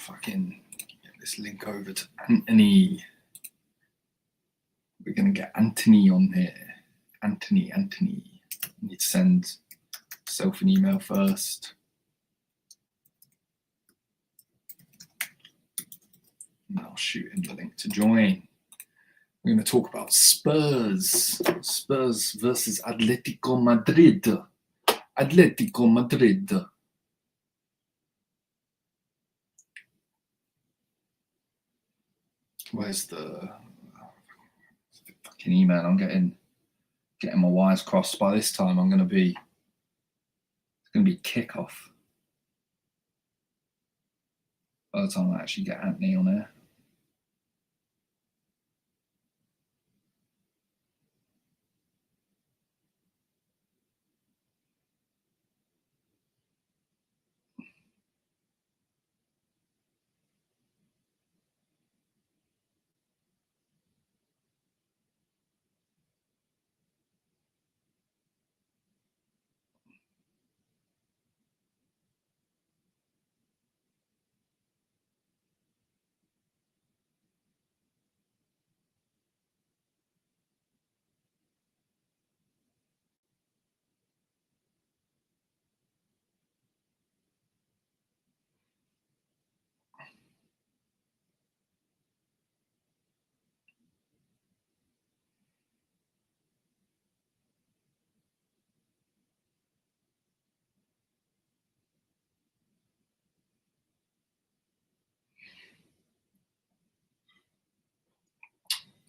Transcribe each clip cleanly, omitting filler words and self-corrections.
fucking get this link over to Anthony. We're going to get Anthony on here. Anthony. I need to send myself an email first. And I'll shoot him the link to join. We're going to talk about Spurs. Spurs versus Atletico Madrid. Atletico Madrid. Where's the fucking email? I'm getting my wires crossed. By this time, it's going to be kickoff. By the time I actually get Anthony on air.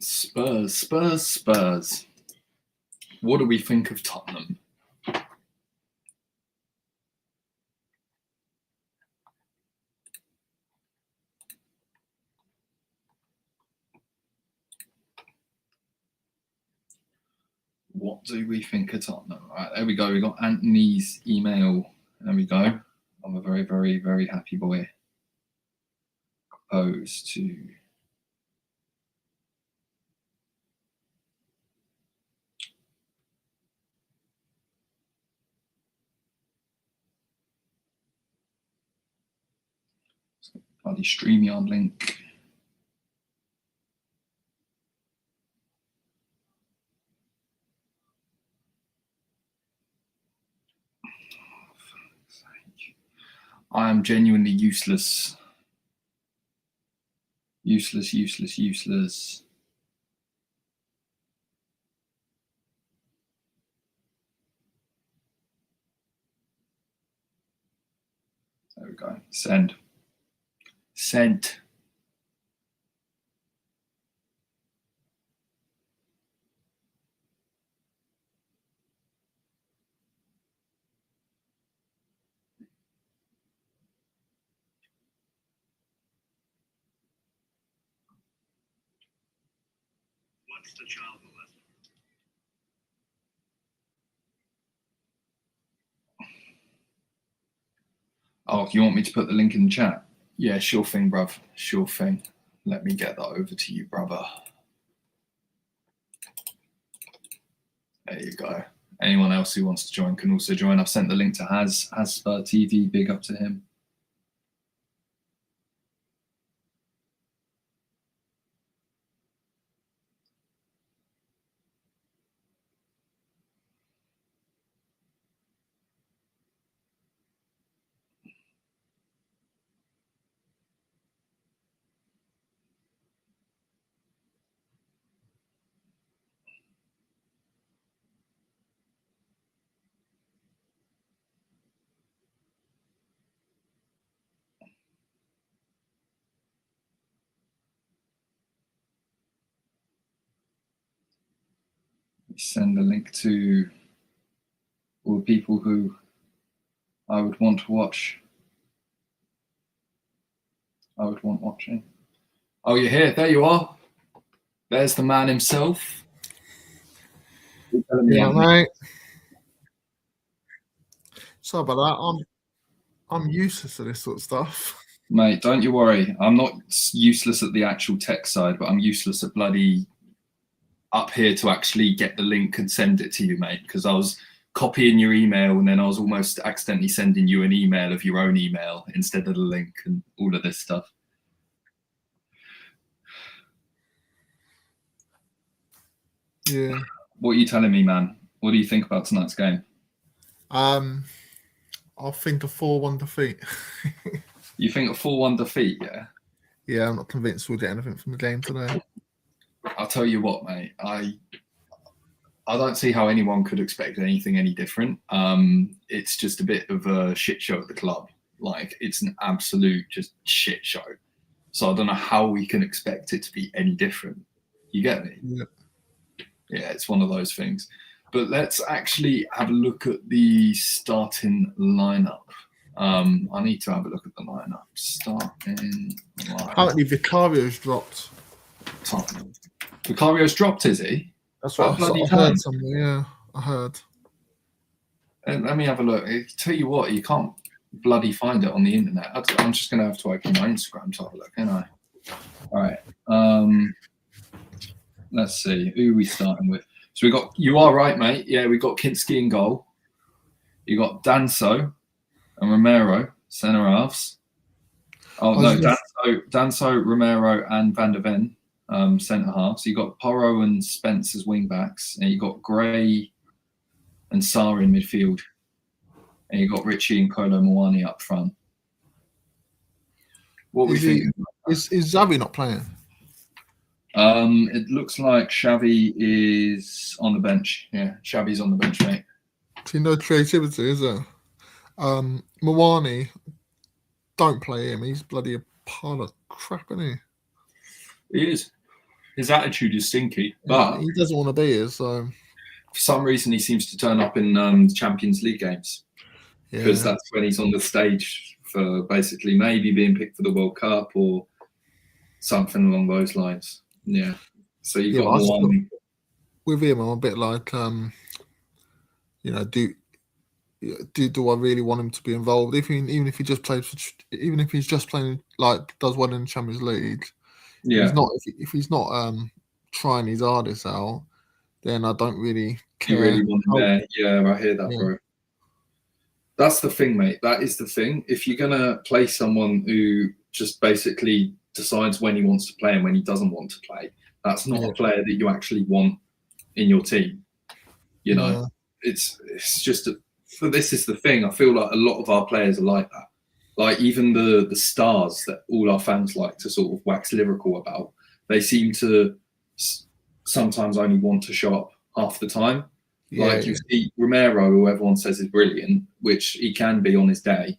Spurs. What do we think of Tottenham? What do we think of Tottenham? Right, there we go. We got Anthony's email. There we go. I'm a very, very, very happy boy. Opposed to the StreamYard link. I am genuinely useless. Useless. There we go. Send. What's the child molester? Oh, you want me to put the link in the chat? Yeah, sure thing, bruv. Sure thing. Let me get that over to you, brother. There you go. Anyone else who wants to join can also join. I've sent the link to Has TV. Big up to him. Send a link to all the people who I would want to watch. I would want watching. Oh, you're here. There you are. There's the man himself. Yeah, mate. Sorry about that. I'm useless at this sort of stuff. Mate, don't you worry. I'm not useless at the actual tech side, but I'm useless at bloody up here to actually get the link and send it to you, mate, because I was copying your email, and then I was almost accidentally sending you an email of your own email instead of the link and all of this stuff. Yeah. What are you telling me, man? What do you think about tonight's game? I think a 4-1 defeat. You think a 4-1 defeat, yeah? Yeah, I'm not convinced we'll get anything from the game today. I'll tell you what, mate. I don't see how anyone could expect anything any different. It's just a bit of a shit show at the club. Like, it's an absolute just shit show. So I don't know how we can expect it to be any different. You get me? Yeah. Yeah, it's one of those things. But let's actually have a look at the starting lineup. I need to have a look at the lineup. Starting lineup. Apparently, Vicario's dropped. Vicario's dropped, is he? That's what I heard somewhere. Yeah, I heard. Let me have a look. I tell you what, you can't bloody find it on the internet. I'm just going to have to open my Instagram to have a look, ain't I? All right. Let's see. Who are we starting with? So we got, you are right, mate. Yeah, we got Kinski in goal. You got Danso and Romero, centre halves. Oh, no, Danso, Romero, and Van der Ven, centre halves. You got Porro and Spence as wing backs. And you got Gray and Sarr in midfield. And you got Richie and Kolo Muani up front. What we think? Is Xavi not playing? It looks like Xavi is on the bench. Yeah, Xavi's on the bench, mate. See, no creativity, is there? Muani, don't play him. He's bloody a pile of crap, isn't he? He is. His attitude is stinky, but he doesn't want to be here. So for some reason, he seems to turn up in Champions League games because that's when he's on the stage for basically maybe being picked for the World Cup or something along those lines. Yeah. So you've got one with him. I'm a bit like, do I really want him to be involved? Even if he just plays, even if he's just playing like does well in the Champions League, yeah. If he's not trying his hardest out, then I don't really care. You really want him there? Yeah, I hear that, bro. That's the thing, mate. That is the thing. If you're gonna play someone who just basically decides when he wants to play and when he doesn't want to play, that's not a player that you actually want in your team. You know, it's just so this is the thing. I feel like a lot of our players are like that. Like even the stars that all our fans like to sort of wax lyrical about, they seem to sometimes only want to show up half the time. Like you see Romero, who everyone says is brilliant, which he can be on his day.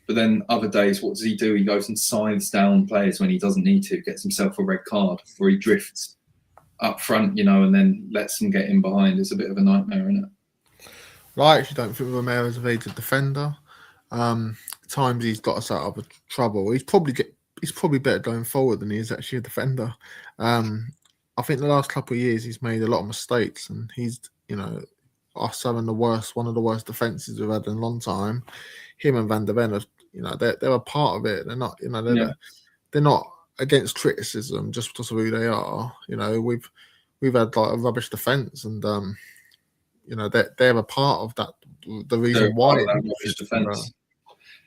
But then other days, what does he do? He goes and scythes down players when he doesn't need to, gets himself a red card, or he drifts up front, and then lets them get in behind. It's a bit of a nightmare, isn't it? Well, I actually don't think Romero's a very good defender. Times he's got us out of trouble. He's probably better going forward than he is actually a defender. I think the last couple of years he's made a lot of mistakes, and he's us having one of the worst defenses we've had in a long time. Him and Van der Ven, they're a part of it. They're not, they're not against criticism just because of who they are. We've had like a rubbish defense, and they're a part of that. The reason why rubbish defense.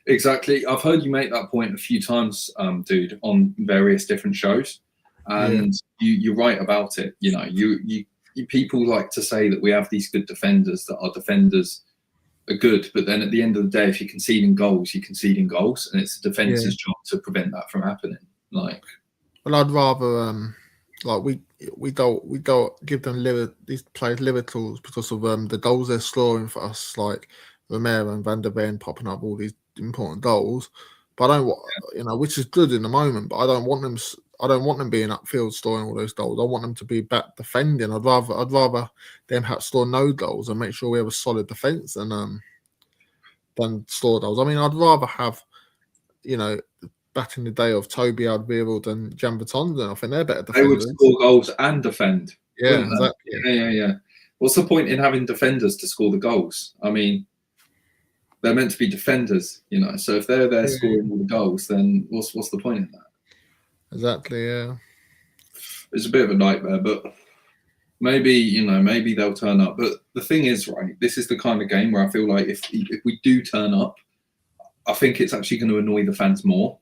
Exactly. I've heard you make that point a few times, dude, on various different shows, and you're right about it. You people like to say that we have these good defenders, that our defenders are good, but then at the end of the day, if you're conceding goals, you're conceding goals, and it's the defence's job to prevent that from happening. Well, I'd rather we don't give them these players liver tools because of the goals they're scoring for us, like Romero and Van der Ven popping up all these important goals. But I don't want, which is good in the moment, but I don't want them. I don't want them being upfield scoring all those goals. I want them to be back defending. I'd rather them have score no goals and make sure we have a solid defence than score goals. I mean, I'd rather have, back in the day of Toby Alderweireld and Jan Vertonghen. I think they're better defenders. They would score goals and defend. Yeah, exactly. Yeah. What's the point in having defenders to score the goals? I mean, they're meant to be defenders, So if they're there scoring all the goals, then what's the point in that? Exactly, yeah. It's a bit of a nightmare, but maybe they'll turn up. But the thing is, right, this is the kind of game where I feel like if we do turn up, I think it's actually going to annoy the fans more.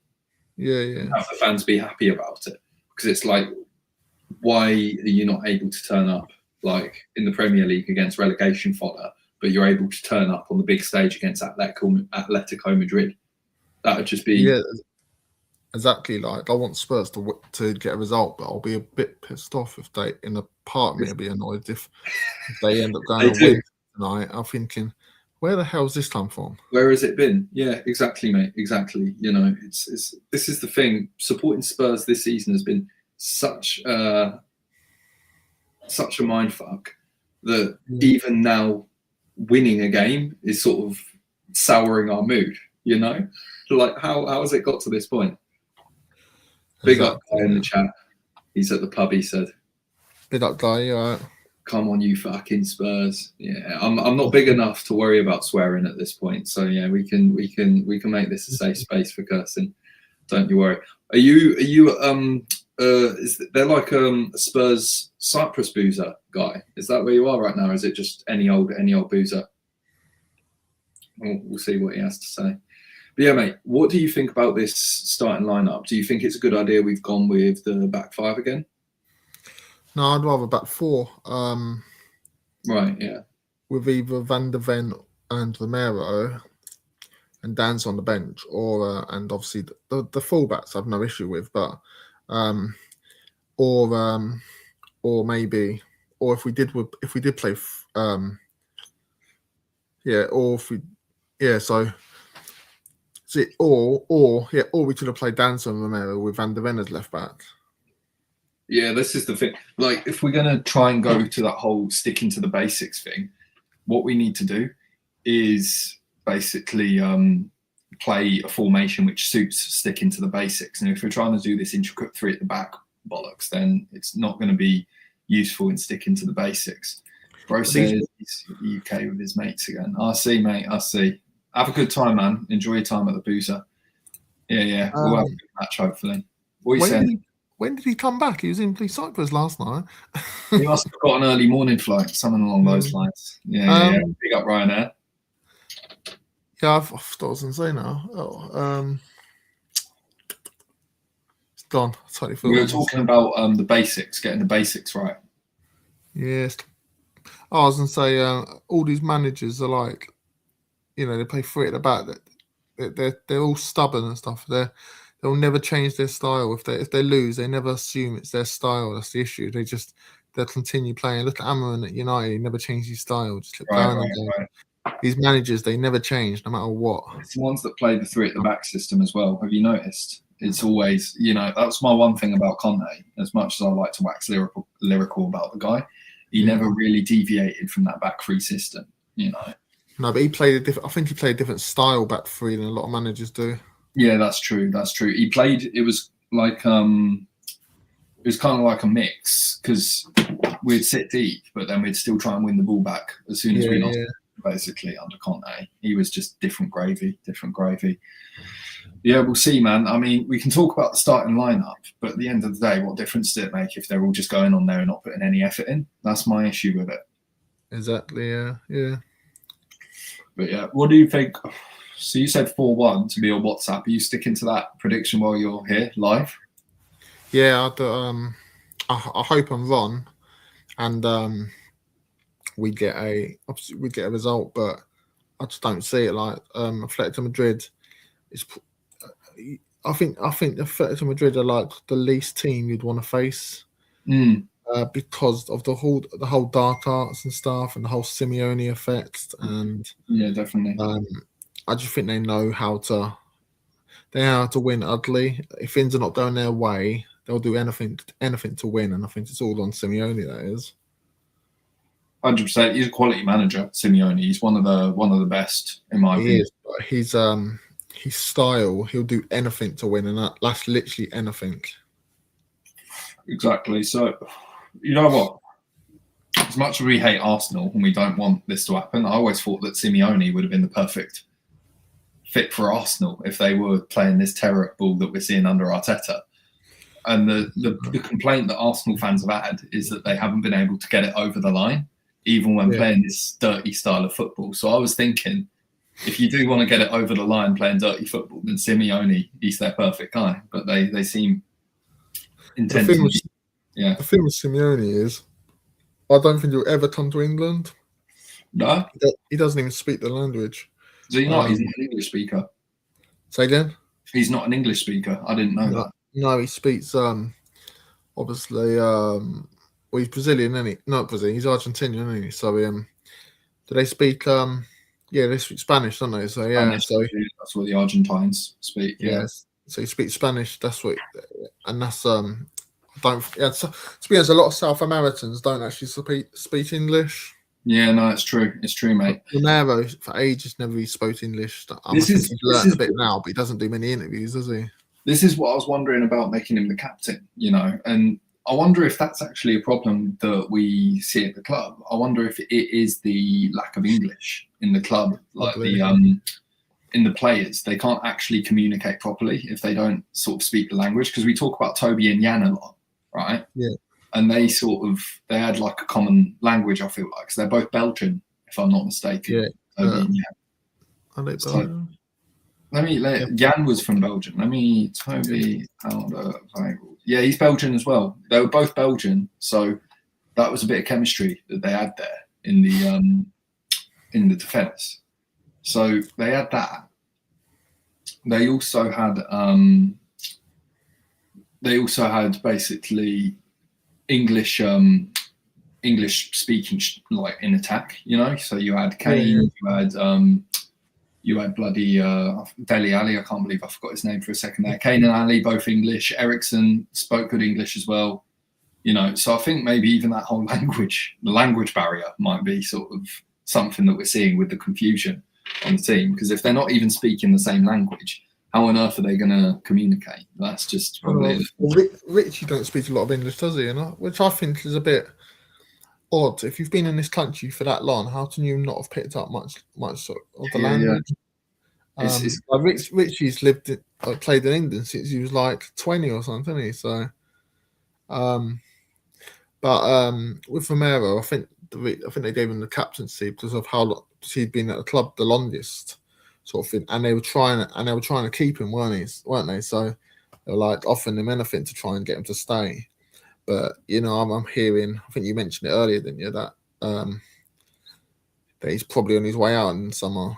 Yeah. Have the fans be happy about it, because it's like, why are you not able to turn up like in the Premier League against relegation fodder, but you're able to turn up on the big stage against Atletico Madrid? That would just be exactly. Like, I want Spurs to get a result, but I'll be a bit pissed off if they, in a part of me, I'll be annoyed if they end up going to win tonight. I'm thinking, where the hell's this come from? Where has it been? Yeah, exactly, mate. Exactly. It's this is the thing. Supporting Spurs this season has been such a mindfuck that even now winning a game is sort of souring our mood. Like how has it got to this point? Big up guy in the chat. He's at the pub. He said, "Big up guy, you all right? Come on, you fucking Spurs." Yeah, I'm not big enough to worry about swearing at this point. So yeah, we can make this a safe space for cursing. Don't you worry. Are you is there like a Spurs Cyprus boozer guy? Is that where you are right now? Or is it just any old boozer? We'll see what he has to say. But yeah, mate, what do you think about this starting lineup? Do you think it's a good idea we've gone with the back five again? No, I'd rather back four. Right, yeah. With either Van der Ven and Romero and Dan's on the bench, or and obviously the fullbacks I've no issue with, but or maybe, or if we did play, or we could have played Danson and Romero with Van der Ven as left back. Yeah, this is the thing. Like, if we're gonna try and go to that whole sticking to the basics thing, what we need to do is basically play a formation which suits sticking to the basics. And if we're trying to do this intricate three at the back bollocks, then it's not going to be useful in sticking to the basics. Bro says he's UK with his mates again. I see, mate. I see. Have a good time, man. Enjoy your time at the boozer. Yeah. We'll have a good match, hopefully. What are you saying? When did he come back? He was in Cyprus last night. He must have got an early morning flight, something along those lines. Yeah. Big up Ryanair. Yeah, I thought I was going to say now. It's gone. We were talking about the basics, getting the basics right. Yes. I was going to say, all these managers are like, they play three at the back. They're all stubborn and stuff. They'll never change their style. If they lose, they never assume it's their style. That's the issue. They'll continue playing. Look at Amarin at United. He never changed his style. Just kept going. Right. These managers, they never change, no matter what. It's the ones that play the three at the back system as well. Have you noticed? It's always, that's my one thing about Conte. As much as I like to wax lyrical about the guy, he never really deviated from that back three system. No, but he played I think he played a different style back three than a lot of managers do. Yeah, that's true. He played. It was like it was kind of like a mix, because we'd sit deep, but then we'd still try and win the ball back as soon as we lost. Basically, under Conte, he was just different gravy. Yeah, we'll see, man. I mean, we can talk about the starting lineup, but at the end of the day, what difference does it make if they're all just going on there and not putting any effort in? That's my issue with it. Exactly. Yeah. But yeah, what do you think? So you said 4-1 to me on WhatsApp. Are you sticking to that prediction while you're here live? Yeah, I hope I'm wrong, and we get a result, but I just don't see it. Like Atletico Madrid is. I think Atletico Madrid are like the least team you'd want to face because of the whole dark arts and stuff, and the whole Simeone effect, and yeah, definitely. I just think they know how to win ugly. If things are not going their way, they'll do anything to win, and I think it's all on Simeone. That is 100%. He's a quality manager, Simeone. He's one of the best in my opinion. Is, but his style, he'll do anything to win, and that's literally anything. Exactly. So, you know what? As much as we hate Arsenal and we don't want this to happen, I always thought that Simeone would have been the perfect fit for Arsenal if they were playing this terror ball that we're seeing under Arteta. And the complaint that Arsenal fans have had is that they haven't been able to get it over the line, even when playing this dirty style of football. So I was thinking, if you do want to get it over the line playing dirty football, then Simeone, he's their perfect guy. But they seem intent. The thing with Simeone is, I don't think he'll ever come to England. No? He doesn't even speak the language. Does he not? He's not an English speaker. Say again? He's not an English speaker. I didn't know that. No, he speaks, obviously, well, he's Brazilian, isn't he? Not Brazilian, he's Argentinian, isn't he? So, do they speak, they speak Spanish, don't they? So, yeah. Spanish, that's what the Argentines speak, Yes. So he speaks Spanish, that's what, and that's, to be honest, a lot of South Americans don't actually speak English. Yeah, no, it's true. It's true, mate. Romero, for ages, never spoke English. He's learned a bit now, but he doesn't do many interviews, does he? This is what I was wondering about making him the captain, and I wonder if that's actually a problem that we see at the club. I wonder if it is the lack of English in the club, like in the players. They can't actually communicate properly if they don't sort of speak the language, because we talk about Toby and Jan a lot, right? Yeah. And they had like a common language, I feel like, because they're both Belgian, if I'm not mistaken. Yeah. Toby and Jan. Are they Belgian? Jan was from Belgium. Toby Alderweireld. Yeah, he's Belgian as well. They were both Belgian, so that was a bit of chemistry that they had there in the defence. So they had that. They also had basically English speaking like in attack. So you had Kane, you had bloody Dele Alli. I can't believe I forgot his name for a second there. Kane and Ali, both English. Ericsson spoke good English as well. So I think maybe even that whole the language barrier might be sort of something that we're seeing with the confusion on the team. Because if they're not even speaking the same language, how on earth are they going to communicate? That's just probably... Richie don't speak a lot of English, does he? Which I think is a bit odd. If you've been in this country for that long, how can you not have picked up much of the language? Richie's played in England since he was like 20 or something, didn't he? So, with Romero, I think they gave him the captaincy because of how long he'd been at the club the longest, sort of thing. And they were trying to keep him, weren't they? So they were like offering him anything to try and get him to stay. But I'm hearing. I think you mentioned it earlier, didn't you? That he's probably on his way out in summer.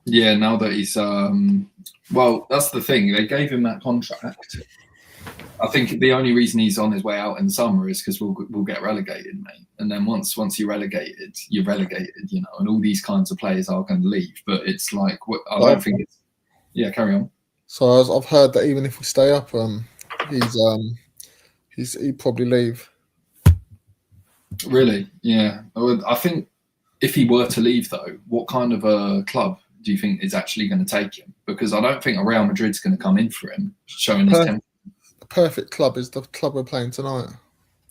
Yeah, now that he's well, that's the thing. They gave him that contract. I think the only reason he's on his way out in the summer is because we'll get relegated, mate. And then once you're relegated, and all these kinds of players are going to leave. But it's like, I don't think it's. Yeah, carry on. So I've heard that even if we stay up, he'd probably leave. Really? Yeah. I think if he were to leave, though, what kind of a club do you think is actually going to take him? Because I don't think a Real Madrid's going to come in for him, showing his temper. The perfect club is the club we're playing tonight.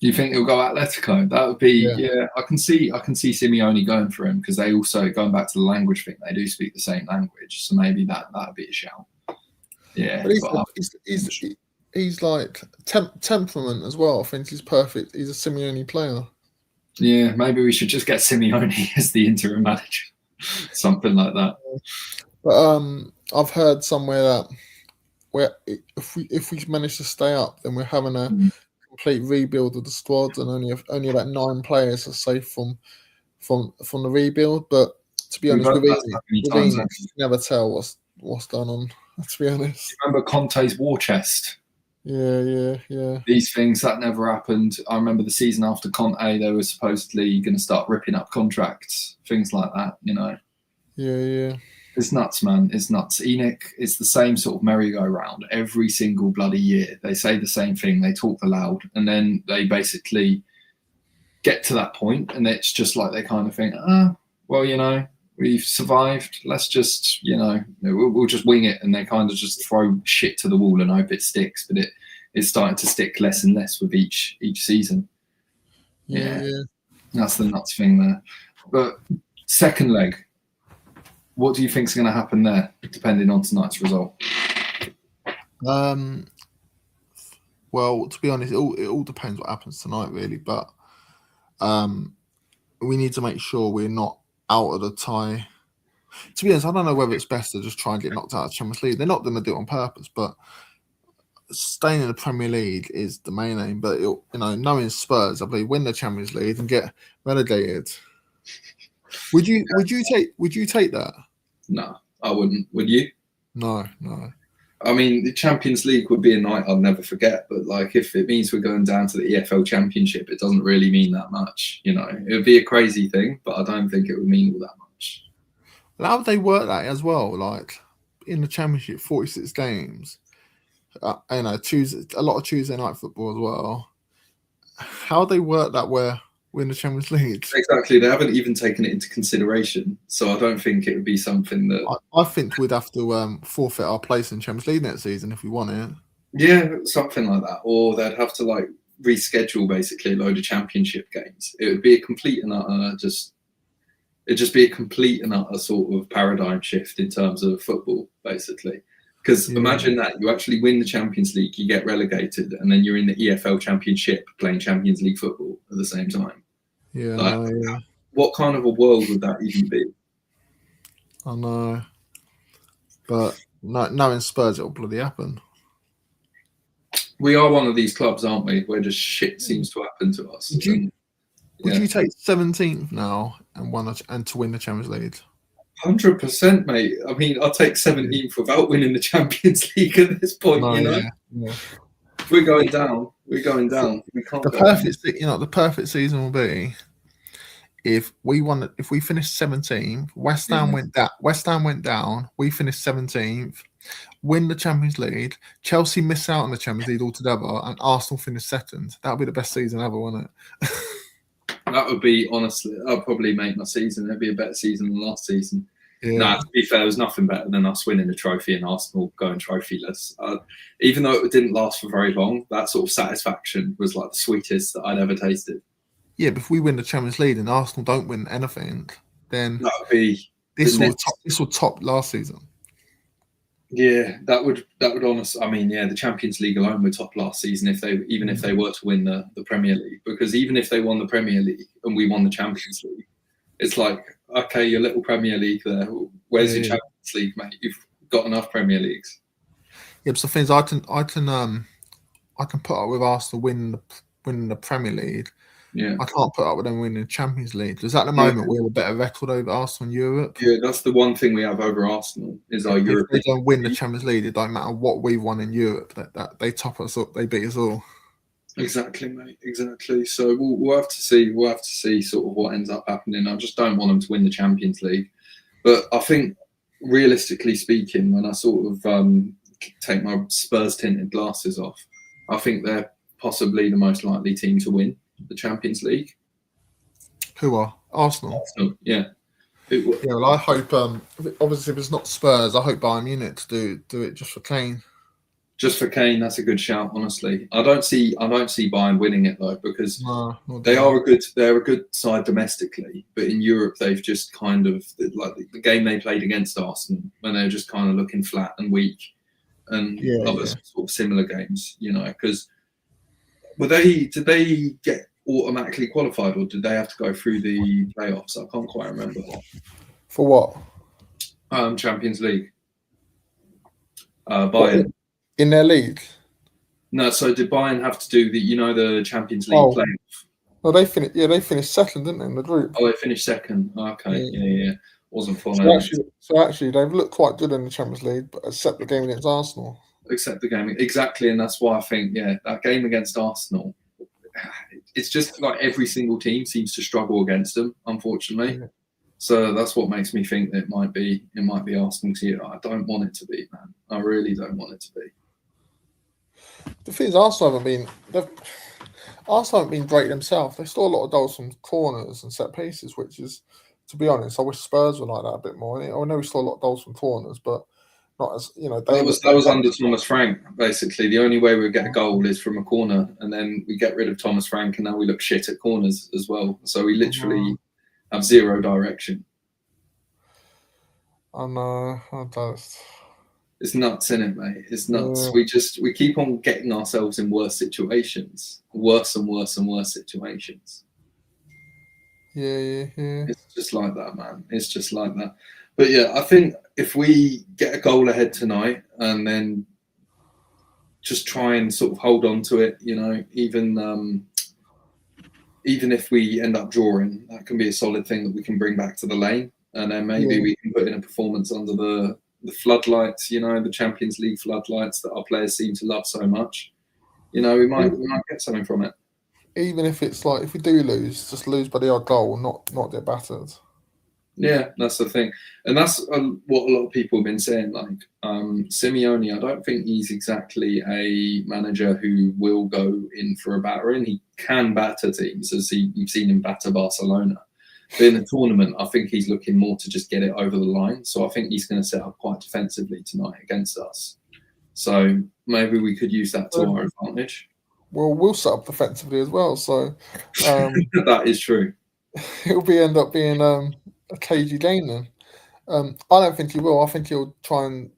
Do you think he'll go Atletico? That would be, yeah. I can see Simeone going for him because they also, going back to the language thing, they do speak the same language, so maybe that would be a shout. Yeah, but he's like temperament as well. I think he's perfect. He's a Simeone player. Yeah, maybe we should just get Simeone as the interim manager, something like that. But I've heard somewhere that if we manage to stay up, then we're having a complete rebuild of the squad, and only about 9 players are safe from the rebuild. But to be honest, you can never tell what's going on. To be honest, remember Conte's war chest? Yeah. These things that never happened. I remember the season after Conte, they were supposedly going to start ripping up contracts, things like that. Yeah. It's nuts, man. It's nuts. ENIC, it's the same sort of merry-go-round every single bloody year. They say the same thing. They talk loud, and then they basically get to that point, and it's just like they kind of think, well, we've survived. Let's just, we'll just wing it, and they kind of just throw shit to the wall and hope it sticks. But it's starting to stick less and less with each season. Yeah. That's the nuts thing there. But second leg. What do you think is going to happen there, depending on tonight's result? Well, to be honest, it all depends what happens tonight, really. But we need to make sure we're not out of the tie. To be honest, I don't know whether it's best to just try and get knocked out of the Champions League. They're not going to do it on purpose, but staying in the Premier League is the main aim. But knowing Spurs, I believe, win the Champions League and get relegated. Would you take that? No, I wouldn't. Would you? No. I mean, the Champions League would be a night I'll never forget. But like, if it means we're going down to the EFL Championship, it doesn't really mean that much. It would be a crazy thing, but I don't think it would mean all that much. Well, how would they work that as well? Like in the Championship, 46 games. Tuesday, a lot of Tuesday night football as well. How they work that where we're in the Champions League? Exactly, they haven't even taken it into consideration, so I don't think it would be something that. I think we'd have to forfeit our place in Champions League next season if we want it. Yeah, something like that, or they'd have to like reschedule basically a load of Championship games. It would be a complete and utter it'd just be a complete and utter sort of paradigm shift in terms of football, basically. Because imagine that you actually win the Champions League, you get relegated, and then you're in the EFL Championship playing Champions League football at the same time. Yeah, What kind of a world would that even be? I know, but knowing Spurs, it'll bloody happen. We are one of these clubs, aren't we? Where just shit seems to happen to us. Would you take 17th now and to win the Champions League? 100%, mate. I mean, I'll take 17th without winning the Champions League at this point. Yeah. We're going down. We can't. The perfect season will be if we finished 17th. West Ham went down. West Ham went down. We finished 17th. Win the Champions League. Chelsea miss out on the Champions League altogether, and Arsenal finish second. That would be the best season ever, wouldn't it? That would be, honestly, that'd probably make my season. It'd be a better season than last season. Yeah. Nah, to be fair, there's nothing better than us winning the trophy and Arsenal going trophyless. Even though it didn't last for very long, that sort of satisfaction was like the sweetest that I'd ever tasted. Yeah, but if we win the Champions League and Arsenal don't win anything, then that would be this will top last season. Yeah, that would honestly. I mean, yeah, the Champions League alone would top last season if they were to win the Premier League. Because even if they won the Premier League and we won the Champions League, it's like, okay, your little Premier League there. Where's your Champions League, mate? You've got enough Premier Leagues. Yeah, but the things I can put up with Arsenal winning the Premier League. Yeah, I can't put up with them winning the Champions League because at the moment we have a better record over Arsenal in Europe. Yeah, that's the one thing we have over Arsenal is our Europe. If they don't win the Champions League, it don't matter what we won in Europe. That they top us up, they beat us all. Exactly, mate. Exactly. So we'll have to see. We'll have to see sort of what ends up happening. I just don't want them to win the Champions League, but I think realistically speaking, when I sort of take my Spurs tinted glasses off, I think they're possibly the most likely team to win the Champions League. Who are Arsenal? Yeah. Well, I hope. Obviously, if it's not Spurs, I hope Bayern Munich to do it just for Kane. Just for Kane, that's a good shout. Honestly, I don't see Bayern winning it though because they're a good side domestically, but in Europe they've just kind of like the game they played against Arsenal when they're just kind of looking flat and weak, and other sort of similar games, because. Did they get automatically qualified or did they have to go through the playoffs? I can't quite remember. For what? Champions League. Bayern. In their league? No, so did Bayern have to do the Champions League playoff? Well, they finished second, didn't they, in the group? Oh, they finished second. Okay, yeah. Wasn't following. So actually, they've looked quite good in the Champions League, but except the game against Arsenal. Except the game, exactly, and that's why I think, that game against Arsenal, it's just like every single team seems to struggle against them, unfortunately. Yeah. So that's what makes me think that it might be Arsenal to you. I don't want it to be, man. I really don't want it to be. The thing is, Arsenal haven't been great themselves. They score a lot of goals from corners and set pieces, which is, to be honest, I wish Spurs were like that a bit more. I know we score a lot of goals from corners, but not as that was under Thomas Frank. Basically, the only way we get a goal is from a corner, and then we get rid of Thomas Frank, and now we look shit at corners as well. So we literally have zero direction. I know. It's nuts, isn't it, mate? It's nuts. Yeah. We keep on getting ourselves in worse situations, worse and worse and worse situations. Yeah. It's just like that, man. It's just like that. But yeah, I think if we get a goal ahead tonight and then just try and sort of hold on to it, even if we end up drawing, that can be a solid thing that we can bring back to the lane, and then maybe we can put in a performance under the floodlights, the Champions League floodlights that our players seem to love so much. We might get something from it. Even if it's like, if we do lose, just lose by the odd goal, not get battered. Yeah, that's the thing, and that's what a lot of people have been saying. Like Simeone, I don't think he's exactly a manager who will go in for a battering. He can batter teams, as you've seen him batter Barcelona. But in the tournament, I think he's looking more to just get it over the line. So I think he's going to set up quite defensively tonight against us. So maybe we could use that to our advantage. Well, we'll set up defensively as well. So that is true. It'll end up being a cagey game then. I don't think he will. I think he'll try and,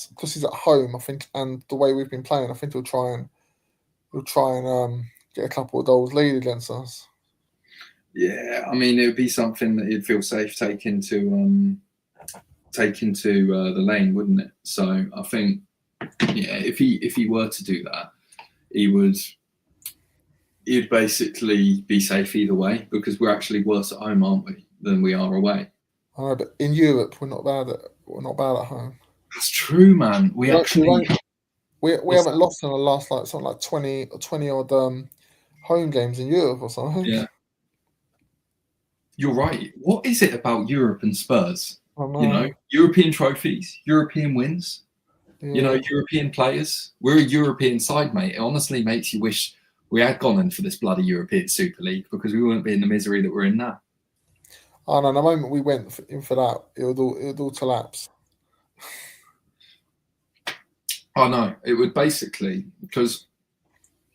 because he's at home, I think, and the way we've been playing, I think he'll try and get a couple of goals lead against us. Yeah, I mean, it would be something that he'd feel safe taking to the lane, wouldn't it? So I think, yeah, if he were to do that, he'd basically be safe either way, because we're actually worse at home, aren't we, than we are away. I know, but in Europe, we're not bad at home. That's true, man. We haven't lost in the last something like 20 odd home games in Europe or something. Yeah. You're right. What is it about Europe and Spurs? European trophies, European wins, European players. We're a European side, mate. It honestly makes you wish we had gone in for this bloody European Super League, because we wouldn't be in the misery that we're in now. Oh no, the moment we went in for that, it would all collapse. Oh no, it would basically, because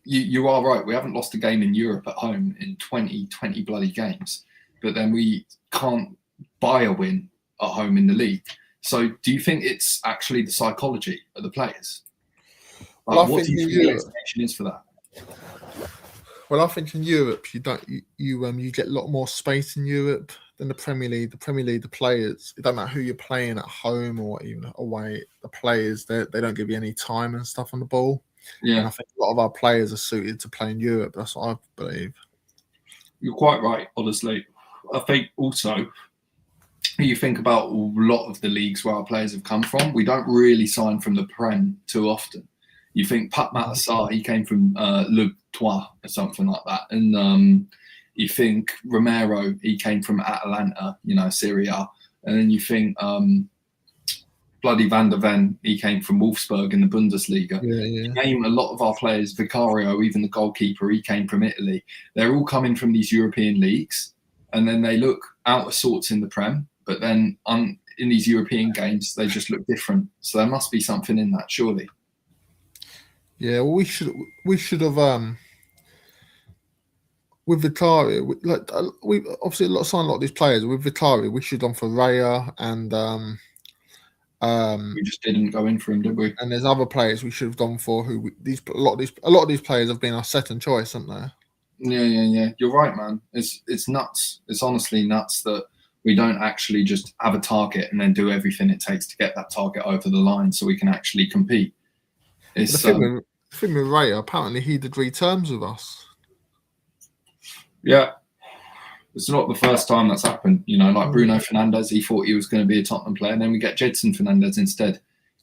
you are right. We haven't lost a game in Europe at home in 20 bloody games. But then we can't buy a win at home in the league. So do you think it's actually the psychology of the players? What do you think the explanation is for that? Well, I think in Europe you get a lot more space in Europe than the Premier League. The Premier League, the players, it don't matter who you're playing at home or even away, the players they don't give you any time and stuff on the ball. Yeah. And I think a lot of our players are suited to play in Europe. That's what I believe. You're quite right, honestly. I think also, you think about a lot of the leagues where our players have come from, we don't really sign from the Prem too often. You think Pat Matassar, he came from Le Troyes or something like that. And you think Romero, he came from Atlanta, Serie A. And then you think bloody Van der Ven, he came from Wolfsburg in the Bundesliga. Yeah. You name a lot of our players, Vicario, even the goalkeeper, he came from Italy. They're all coming from these European leagues. And then they look out of sorts in the Prem, but then in these European games, they just look different. So there must be something in that, surely. Yeah, well, we should have with Vicario. We obviously signed a lot of these players with Vicario. We should have gone for Raya and we just didn't go in for him, did we? And there's other players we should have gone for. A lot of these players have been our second choice, haven't they? Yeah. You're right, man. It's nuts. It's honestly nuts that we don't actually just have a target and then do everything it takes to get that target over the line so we can actually compete. It's the thing with Raya, apparently he agreed terms with us. Yeah. It's not the first time that's happened. Like Bruno Fernandes, he thought he was going to be a Tottenham player, and then we get Jedson Fernandes instead.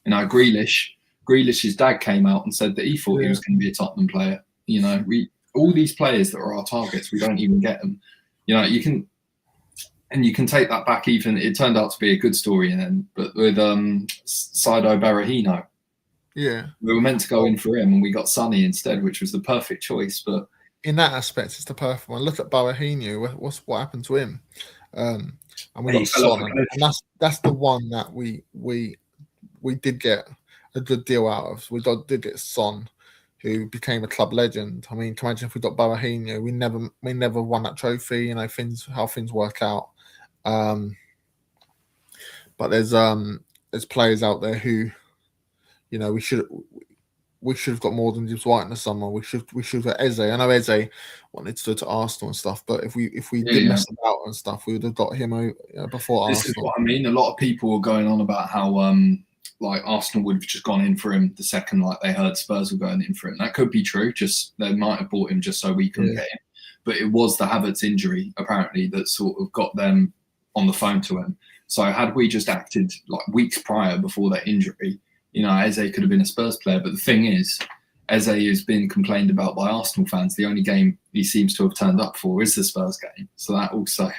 Grealish's dad came out and said that he thought he was going to be a Tottenham player. All these players that are our targets, we don't even get them. You can take that back. Even it turned out to be a good story in end, but with Saido Berahino, we were meant to go in for him, and we got Sonny instead, which was the perfect choice. But in that aspect, it's the perfect one. Look at Berahino. What happened to him? And we got Son, and that's the one that we did get a good deal out of. We did get Son, who became a club legend. I mean, can you imagine if we got Berahino? We never won that trophy. How things work out. But there's players out there who we should have got more than Gibbs White in the summer. We should have got Eze. I know Eze wanted to go to Arsenal and stuff, but if we did mess about and stuff, we would have got him before This Arsenal. is what I mean. A lot of people were going on about how like Arsenal would have just gone in for him the second like they heard Spurs were going in for him. That could be true. Just they might have bought him just so we couldn't get him. But it was the Havertz injury apparently that sort of got them on the phone to him. So had we just acted like weeks prior before that injury, Eze could have been a Spurs player. But the thing is, Eze has been complained about by Arsenal fans. The only game he seems to have turned up for is the Spurs game. So that also.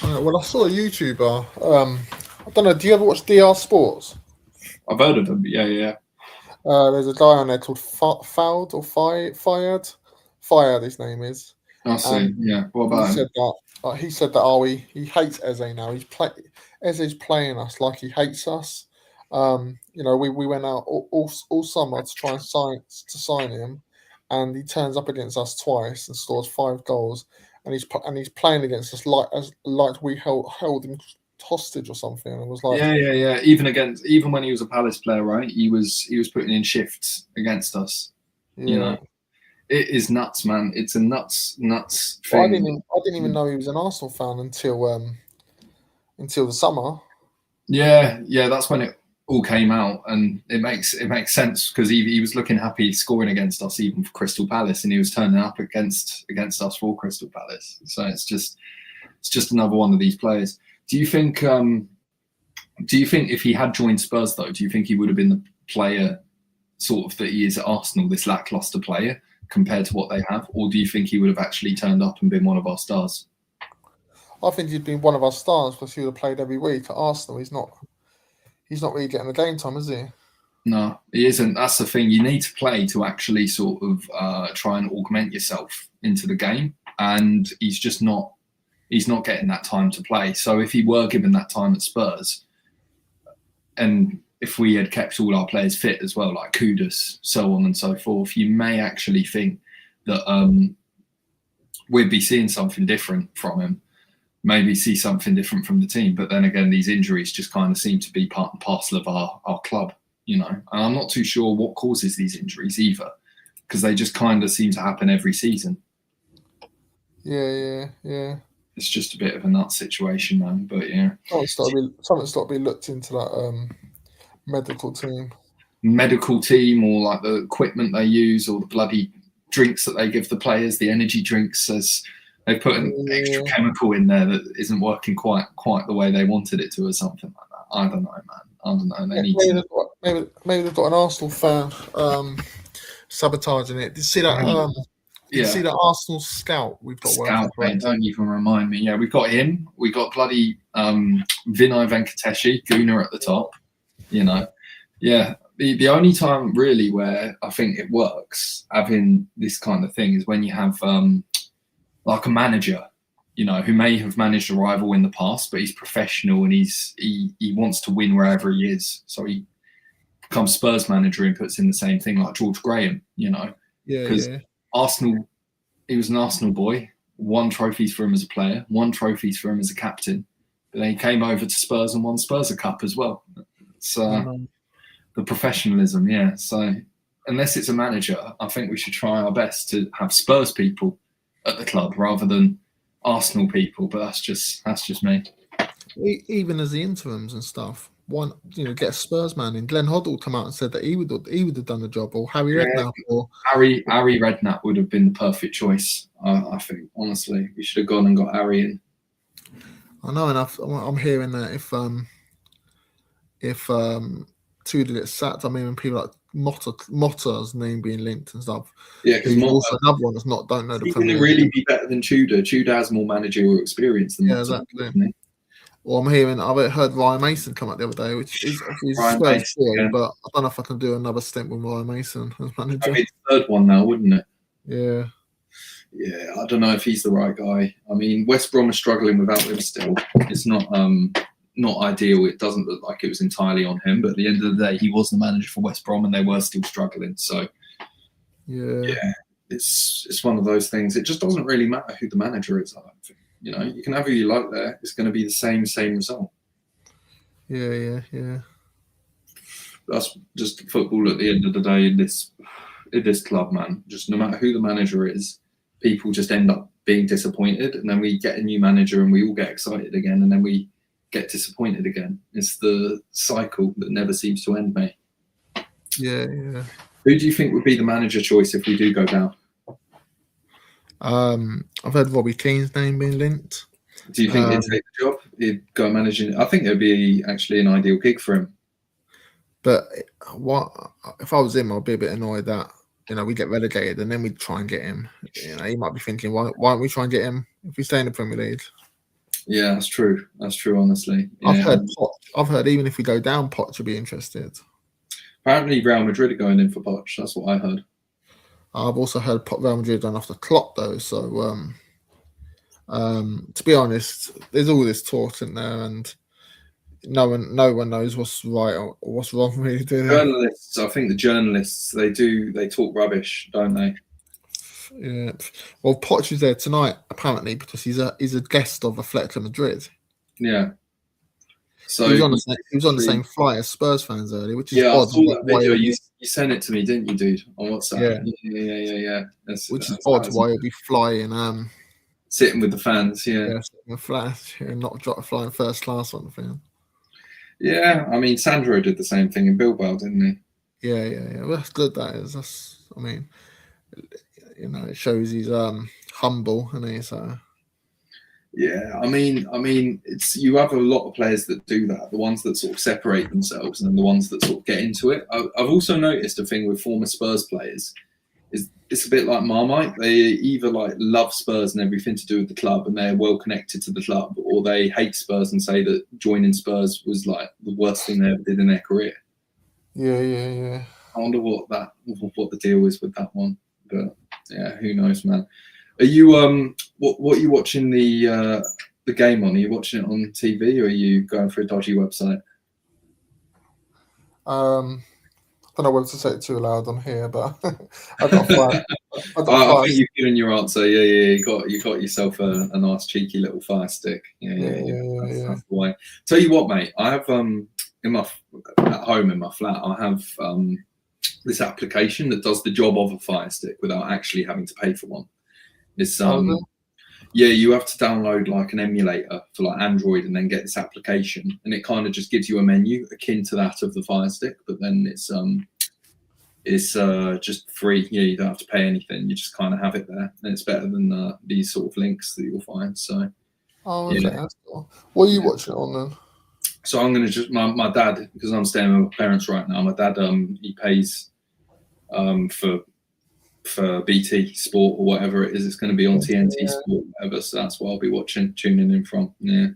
Well, I saw a YouTuber. I don't know. Do you ever watch DR Sports? I've heard of them. Yeah. There's a guy on there called Fowd or Fired. Fired, his name is. I see. Yeah. What about him? He said that he hates Eze now. Eze's playing us like he hates us. We went out all summer to try and sign him, and he turns up against us twice and scores 5 goals, and he's playing against us like we held him hostage or something. And it was like yeah. Even when he was a Palace player, right? He was putting in shifts against us. Yeah. It is nuts, man. It's a nuts thing. I didn't even know he was an Arsenal fan until the summer. Yeah, that's when it all came out, and it makes sense because he was looking happy scoring against us even for Crystal Palace, and he was turning up against us for Crystal Palace. So it's just another one of these players. Do you think if he had joined Spurs though, do you think he would have been the player sort of that he is at Arsenal, this lackluster player compared to what they have, or do you think he would have actually turned up and been one of our stars? I think he'd been one of our stars because he would have played every week at Arsenal. He's not really getting the game time, is he? No, he isn't. That's the thing. You need to play to actually sort of try and augment yourself into the game, and he's just not. He's not getting that time to play. So if he were given that time at Spurs, and if we had kept all our players fit as well, like Kudus, so on and so forth, you may actually think that we'd be seeing something different from him. Maybe see something different from the team. But then again, these injuries just kind of seem to be part and parcel of our club, And I'm not too sure what causes these injuries either, because they just kind of seem to happen every season. Yeah. It's just a bit of a nut situation, man. But yeah. Something's got to be looked into that medical team, or like the equipment they use, or the bloody drinks that they give the players, the energy drinks, as they put an extra chemical in there that isn't working quite the way they wanted it to, or something like that. I don't know, man. I don't know. Maybe they've got an Arsenal fan sabotaging it. Did you see that? Did you see that Arsenal scout we've got? Scout, mate, don't even remind me. Yeah, we've got him. We got bloody Vinay Venkateshi, Guna at the top. Yeah. The only time really where I think it works having this kind of thing is when you have like a manager, who may have managed a rival in the past, but he's professional and he wants to win wherever he is. So he becomes Spurs manager and puts in the same thing like George Graham, because Arsenal, he was an Arsenal boy, won trophies for him as a player, won trophies for him as a captain, but then he came over to Spurs and won Spurs a cup as well. It's the professionalism, yeah. So unless it's a manager, I think we should try our best to have Spurs people at the club rather than Arsenal people. But that's just me. Even as the interims and stuff, get a Spurs man in. Glenn Hoddle come out and said that he would have done the job, or Harry Redknapp, or Harry Redknapp would have been the perfect choice. I think honestly, we should have gone and got Harry in. I know, and I'm hearing that if Tudor gets sacked, I mean, when people like Motta's name being linked and stuff. Yeah, because also another one that's don't know the Premier League. Really be better than Tudor. Tudor has more managerial experience than Motta. Exactly. Well, I've heard Ryan Mason come out the other day, which is Spurs boy, but I don't know if I can do another stint with Ryan Mason as manager. I mean, third one now, wouldn't it? Yeah. Yeah, I don't know if he's the right guy. I mean, West Brom are struggling without him still. It's not ideal. It doesn't look like it was entirely on him, but at the end of the day, he was the manager for West Brom and they were still struggling. So, yeah, it's one of those things. It just doesn't really matter who the manager is, I don't think. You can have who you like there. It's going to be the same result. Yeah. that's just football at the end of the day in this club, man. Just no matter who the manager is, people just end up being disappointed, and then we get a new manager and we all get excited again, and then we get disappointed again. It's the cycle that never seems to end, mate. Yeah. Who do you think would be the manager choice if we do go down? I've heard Robbie Keane's name being linked. Do you think he'd take the job? He'd go managing? I think it would be actually an ideal gig for him. But what if I was him? I'd be a bit annoyed that we get relegated and then we try and get him. He might be thinking, why don't we try and get him if we stay in the Premier League? Yeah, that's true. That's true. Honestly, yeah. I've heard even if we go down, Poch would be interested. Apparently, Real Madrid are going in for Poch. That's what I heard. I've also heard Real Madrid done off the clock though. So, to be honest, there's all this talk in there, and no one knows what's right or what's wrong. Really, do they? Journalists, I think the journalists they talk rubbish, don't they? Yeah. Well, Poch is there tonight apparently because he's a guest of Atletico Madrid. Yeah. So he was on the same flight as Spurs fans earlier, which is odd. I saw that video. You sent it to me, didn't you, dude? On WhatsApp. Yeah. Which is odd. Why he'll be flying, sitting with the fans. Yeah, sitting with flash and not flying first class on the thing. Yeah, I mean, Sandro did the same thing in Bilbao, didn't he? Yeah. Well, that's good. That is. I mean, it shows he's humble, and he's. Yeah, I mean, it's you have a lot of players that do that. The ones that sort of separate themselves, and then the ones that sort of get into it. I've also noticed a thing with former Spurs players is it's a bit like Marmite. They either like love Spurs and everything to do with the club, and they're well connected to the club, or they hate Spurs and say that joining Spurs was like the worst thing they ever did in their career. Yeah. I wonder what the deal is with that one, but yeah, who knows, man. Are you what are you watching the game on? Are you watching it on TV or are you going for a dodgy website? I don't know whether to say it too loud on here, but I got fire. I think you've given your answer. Yeah. You got yourself a nice cheeky little Fire Stick. Yeah. That's the way. Tell you what, mate. I have at home in my flat. I have this application that does the job of a Fire Stick without actually having to pay for one. It's you have to download like an emulator for like Android and then get this application, and it kind of just gives you a menu akin to that of the Fire Stick, but then it's just free. Yeah, you don't have to pay anything. You just kind of have it there, and it's better than these sort of links that you'll find. So, okay, that's cool. What are you watching it on then? So I'm gonna just my dad, because I'm staying with my parents right now. My dad he pays for BT Sport or whatever it is. It's going to be on TNT Sport, whatever. So that's what I'll be tuning in from. Yeah,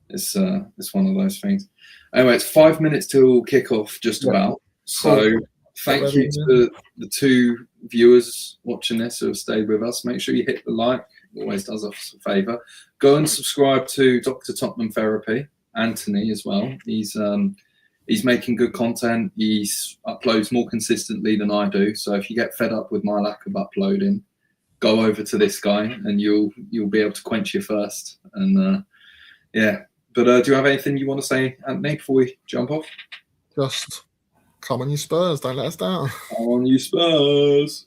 it's one of those things. Anyway, it's 5 minutes till kickoff, just about. So thank you to the two viewers watching this who have stayed with us. Make sure you hit the like. It always does us a favour. Go and subscribe to Dr. Tottenham Therapy, Anthony as well. He's making good content. He uploads more consistently than I do. So if you get fed up with my lack of uploading, go over to this guy and you'll be able to quench your thirst. And But do you have anything you want to say, Anthony, before we jump off? Just come on, you Spurs! Don't let us down. Come on, you Spurs!